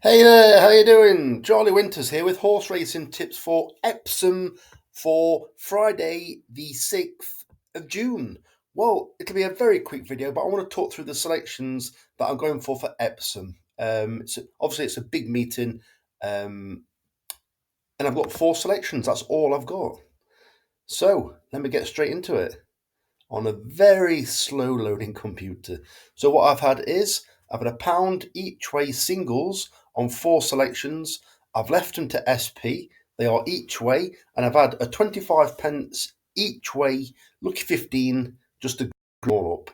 Hey there, how you doing? Charlie Winters here with horse racing tips for Epsom for Friday the 6th of June. Well, it'll be a very quick video, but I want to talk through the selections that I'm going for Epsom. Obviously it's a big meeting, um, and I've got four selections. That's all I've got. So let me get straight into it on a very slow loading computer. So what I've had a pound each way singles on four selections. I've left them to SP. They are each way, and I've had a 25 pence each way, lucky 15, just to grow up.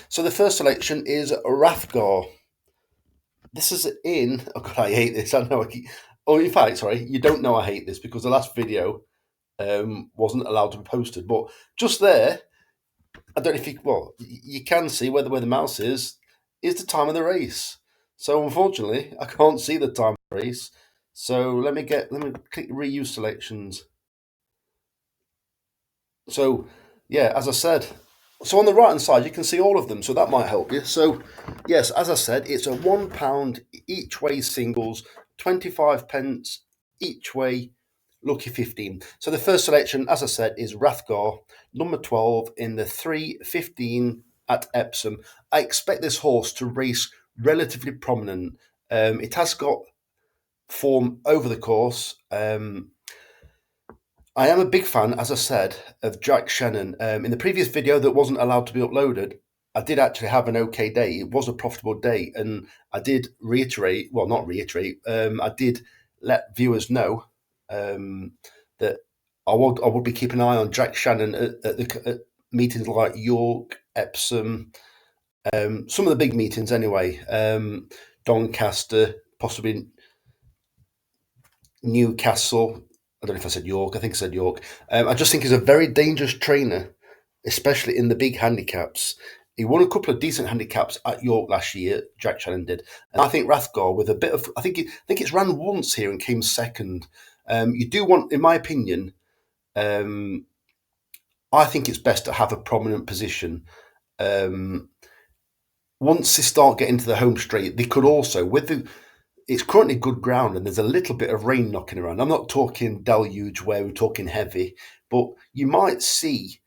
So the first selection is Rathgar. This is in. Oh God, I hate this. I know. Oh, in fact, sorry, you don't know I hate this because the last video wasn't allowed to be posted. But just there, I don't know if you can see where the mouse is the time of the race. So unfortunately, I can't see the time of the race. So let me click reuse selections. So yeah, as I said, so on the right hand side you can see all of them. So that might help you. So yes, as I said, it's a £1 each way singles, 25 pence each way, lucky 15. So the first selection, as I said, is Rathgar, number 12 in the 3:15 at Epsom. I expect this horse to race relatively prominent. It has got form over the course. I am a big fan, as I said, of Jack Shannon. In the previous video that wasn't allowed to be uploaded, I did actually have an okay day. It was a profitable day, and I did reiterate, well, not reiterate, I did let viewers know that I would be keeping an eye on Jack Shannon at meetings like York, Epsom, some of the big meetings anyway, Doncaster, possibly Newcastle. I don't know if I said York. I think I said York. I just think he's a very dangerous trainer, especially in the big handicaps. He won a couple of decent handicaps at York last year. Jack Shannon did, and I think Rathgar with a bit of. I think it's ran once here and came second. You do want, in my opinion, um, I think it's best to have a prominent position. Um, Once they start getting to the home straight, they could also with the it's currently good ground and there's a little bit of rain knocking around. I'm not talking deluge where we're talking heavy, but you might see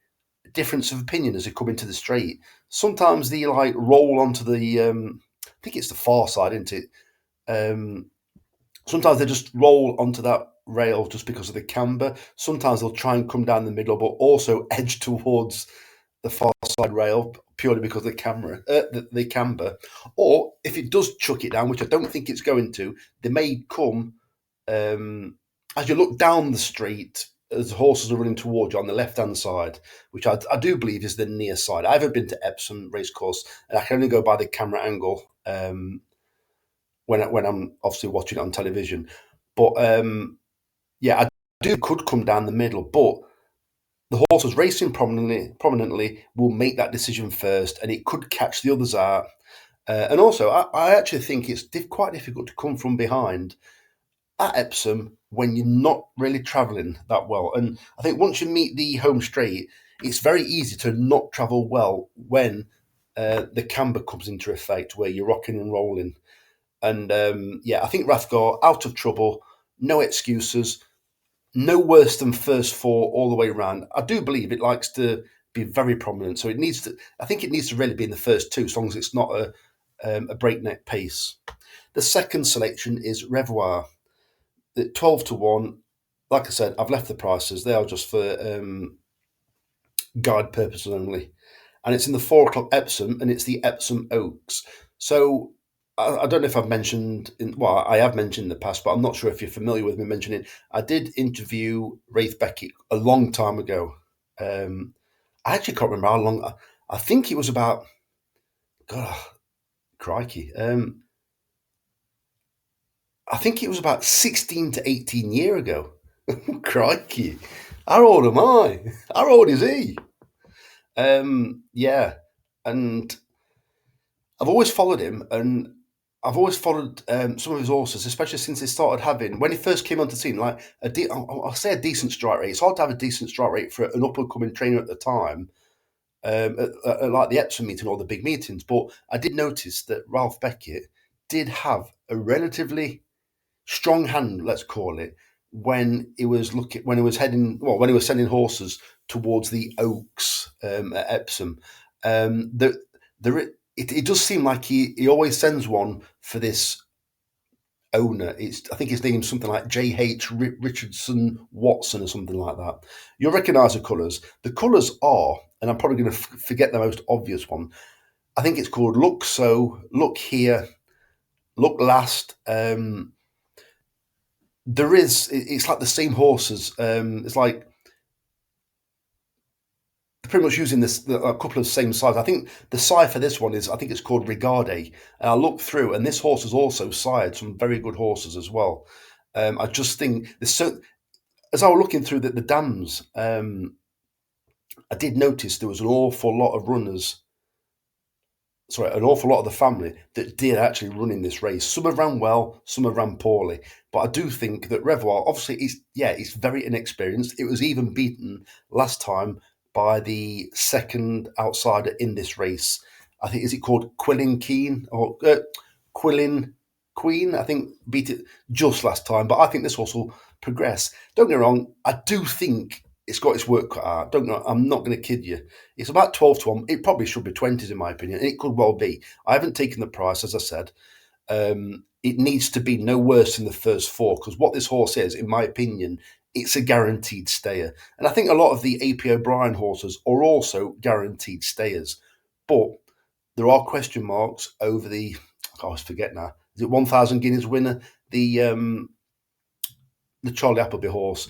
a difference of opinion as they come into the straight. Sometimes they like roll onto the, I think it's the far side, isn't it? Sometimes they just roll onto that rail just because of the camber. Sometimes they'll try and come down the middle, but also edge towards the far side rail purely because of the camber. Or if it does chuck it down, which I don't think it's going to, they may come as you look down the street as horses are running towards you on the left hand side, which I do believe is the near side. I haven't been to Epsom racecourse, and I can only go by the camera angle when I'm obviously watching it on television. But yeah, I do could come down the middle, but the horses racing prominently will make that decision first, and it could catch the others out. And also, I actually think it's quite difficult to come from behind at Epsom when you're not really travelling that well. And I think once you meet the home straight, it's very easy to not travel well when the camber comes into effect, where you're rocking and rolling. And yeah, I think Rathgar out of trouble, no excuses, no worse than first four all the way around. I do believe it likes to be very prominent, so it needs to. I think it needs to really be in the first two, as long as it's not a breakneck pace. The second selection is Revoir, at 12 to 1. Like I said, I've left the prices; they are just for guide purposes only, and it's in the 4 o'clock Epsom, and it's the Epsom Oaks. So I don't know if I've mentioned, well, I have mentioned in the past, but I'm not sure if you're familiar with me mentioning. I did interview Raith Beckett a long time ago. I actually can't remember how long. I think it was about, God, crikey. I think it was about 16 to 18 years ago. Crikey. How old am I? How old is he? Yeah. And I've always followed him, and I've always followed some of his horses, especially since they started having when he first came onto the scene. Like I'll say a decent strike rate. It's hard to have a decent strike rate for an up and coming trainer at the time, at like the Epsom meeting or the big meetings. But I did notice that Ralph Beckett did have a relatively strong hand, let's call it, when he was sending horses towards the Oaks at Epsom. There, it does seem like he always sends one for this owner. I think his name's something like J.H. Richardson Watson or something like that. You'll recognise the colours. The colours are, and I'm probably going to forget the most obvious one. I think it's called Look So, Look Here, Look Last. It's like the same horses. It's like they're pretty much using a couple of same sizes. I think the sire for this one is, I think it's called Regarde. And I looked through, and this horse has also sired some very good horses as well. I just think as I was looking through the dams, I did notice there was an awful lot of runners. Sorry, an awful lot of the family that did actually run in this race. Some have ran well, some have ran poorly. But I do think that Revoir, obviously, it's very inexperienced. It was even beaten last time by the second outsider in this race. I think, is it called Quillin Keen or Quillin Queen? I think beat it just last time. But I think this horse will progress. Don't get me wrong, I do think it's got its work cut out. Don't know. I'm not going to kid you. It's about 12 to 1. It probably should be 20s in my opinion. And it could well be. I haven't taken the price, as I said. It needs to be no worse than the first four, because what this horse is, in my opinion, it's a guaranteed stayer. And I think a lot of the AP O'Brien horses are also guaranteed stayers. But there are question marks over I always forget now. Is it 1,000 guineas winner? The Charlie Appleby horse.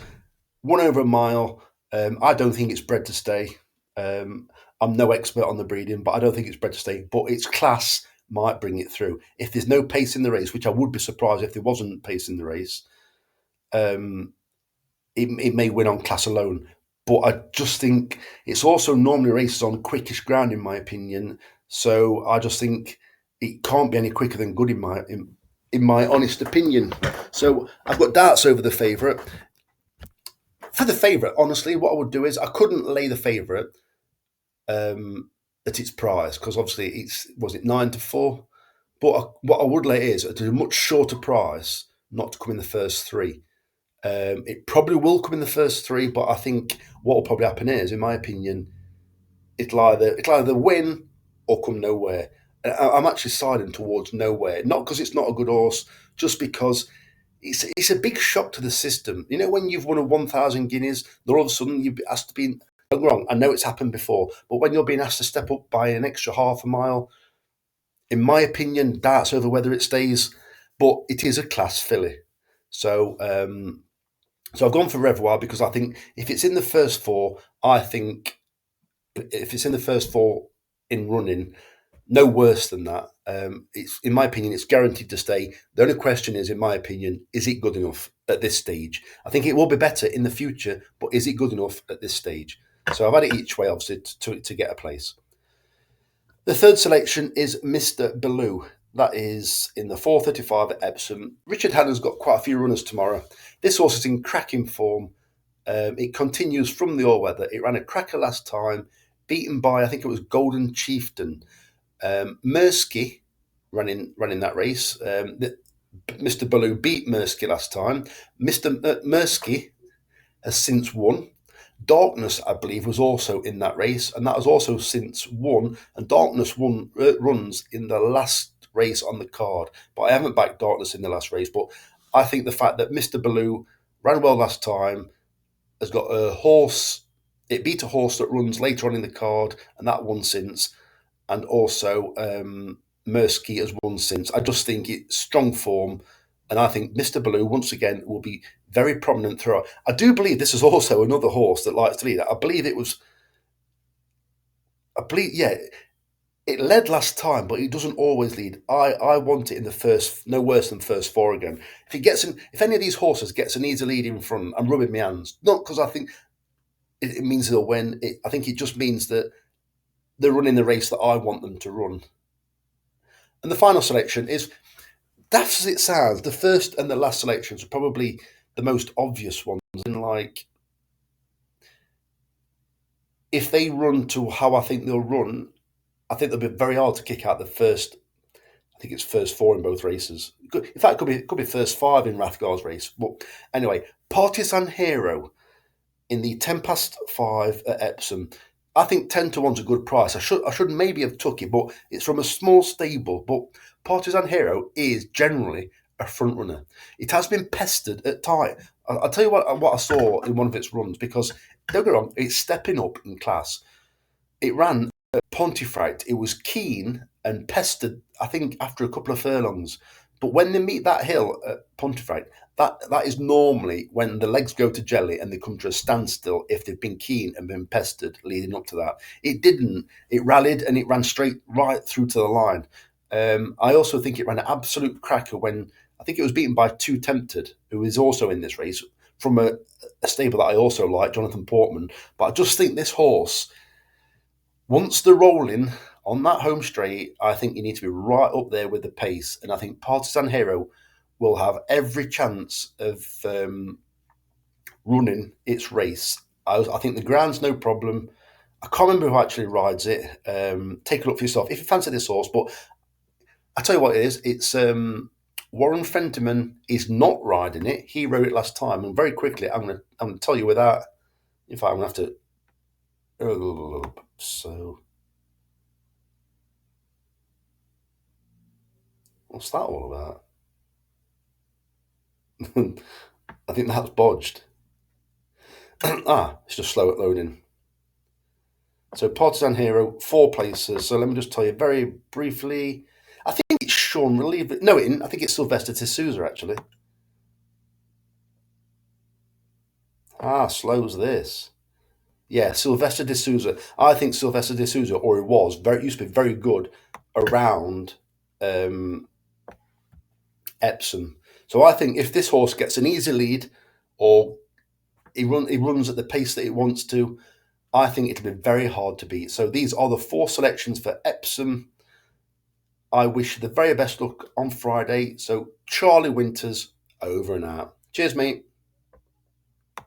Won over a mile. I don't think it's bred to stay. I'm no expert on the breeding, but I don't think it's bred to stay. But its class might bring it through. If there's no pace in the race, which I would be surprised if there wasn't pace in the race, it may win on class alone. But I just think it's also normally races on quickish ground, in my opinion. So I just think it can't be any quicker than good, in my honest opinion. So I've got darts over the favourite. For the favourite, honestly, what I would do is I couldn't lay the favourite at its price, because obviously was it 9 to 4? But what I would lay is at a much shorter price, not to come in the first three. It probably will come in the first three, but I think what will probably happen is, in my opinion, it'll either win or come nowhere. I'm actually siding towards nowhere, not because it's not a good horse, just because it's a big shock to the system. You know, when you've won a 1,000 guineas, then all of a sudden you're asked to be. Don't get me wrong, I know it's happened before, but when you're being asked to step up by an extra half a mile, in my opinion, darts over whether it stays. But it is a class filly, so so I've gone for Revoir because I think if it's in the first four, I think if it's in the first four in running, no worse than that. It's, in my opinion, it's guaranteed to stay. The only question is, in my opinion, is it good enough at this stage? I think it will be better in the future, but is it good enough at this stage? So I've had it each way, obviously, to get a place. The third selection is Mr. Belaloo. That is in the 4:35 at Epsom. Richard Hannon's got quite a few runners tomorrow. This horse is in cracking form. It continues from the all-weather. It ran a cracker last time, beaten by, I think it was Golden Chieftain. Mersky ran in that race. Mr. Belaloo beat Mersky last time. Mr. Mersky has since won. Darkness, I believe, was also in that race, and that has also since won. And Darkness runs in the last race on the card. But I haven't backed Darkness in the last race. But I think the fact that Mr. Belaloo ran well last time, has got a horse. It beat a horse that runs later on in the card, and that won since. And also Mersky has won since. I just think it's strong form, and I think Mr. Belaloo once again will be very prominent throughout. I do believe this is also another horse that likes to lead. Yeah, it led last time, but it doesn't always lead. I want it in the first, no worse than first four again. If any of these horses gets an easy lead in front, I'm rubbing my hands. Not because I think it means they'll win. I think it just means that they're running the race that I want them to run. And the final selection is, daft as it sounds, the first and the last selections are probably the most obvious ones. And like, if they run to how I think they'll run, I think they'll be very hard to kick out the first I think it's first four in both races. In fact, it could be first five in Rathgar's race. But anyway, Partisan Hero in the 10 past 5 at Epsom. I think 10 to 1's a good price. I should maybe have took it, but it's from a small stable. But Partisan Hero is generally a front runner. It has been pestered at tight. I'll tell you what I saw in one of its runs, because don't get me wrong, it's stepping up in class. It ran at Pontefract. It was keen and pestered, I think, after a couple of furlongs. But when they meet that hill at Pontefract, that is normally when the legs go to jelly and they come to a standstill if they've been keen and been pestered leading up to that. It didn't. It rallied and it ran straight right through to the line. I also think it ran an absolute cracker when I think it was beaten by Too Tempted, who is also in this race from a stable that I also like, Jonathan Portman. But I just think this horse, once they're rolling on that home straight, I think you need to be right up there with the pace. And I think Partisan Hero will have every chance of running its race. I think the ground's no problem. I can't remember who actually rides it. Take a look for yourself if you fancy this horse. But I tell you what it is. It's Warren Fentiman is not riding it. He rode it last time, and very quickly I'm gonna tell you without. In fact, I'm gonna have to. So what's that all about? I think that's bodged. It's just slow at loading. So Partisan Hero, 4 places. So let me just tell you very briefly. I think it's Sean Relieve. No, it isn't. I think it's Sylvester D'Souza, actually. Slows this. Yeah, Sylvester D'Souza. I think Sylvester D'Souza, or it was, used to be very good around Epsom. So I think if this horse gets an easy lead, or he runs at the pace that it wants to, I think it'll be very hard to beat. So these are the 4 selections for Epsom. I wish you the very best luck on Friday. So Charlie Winters, over and out. Cheers, mate.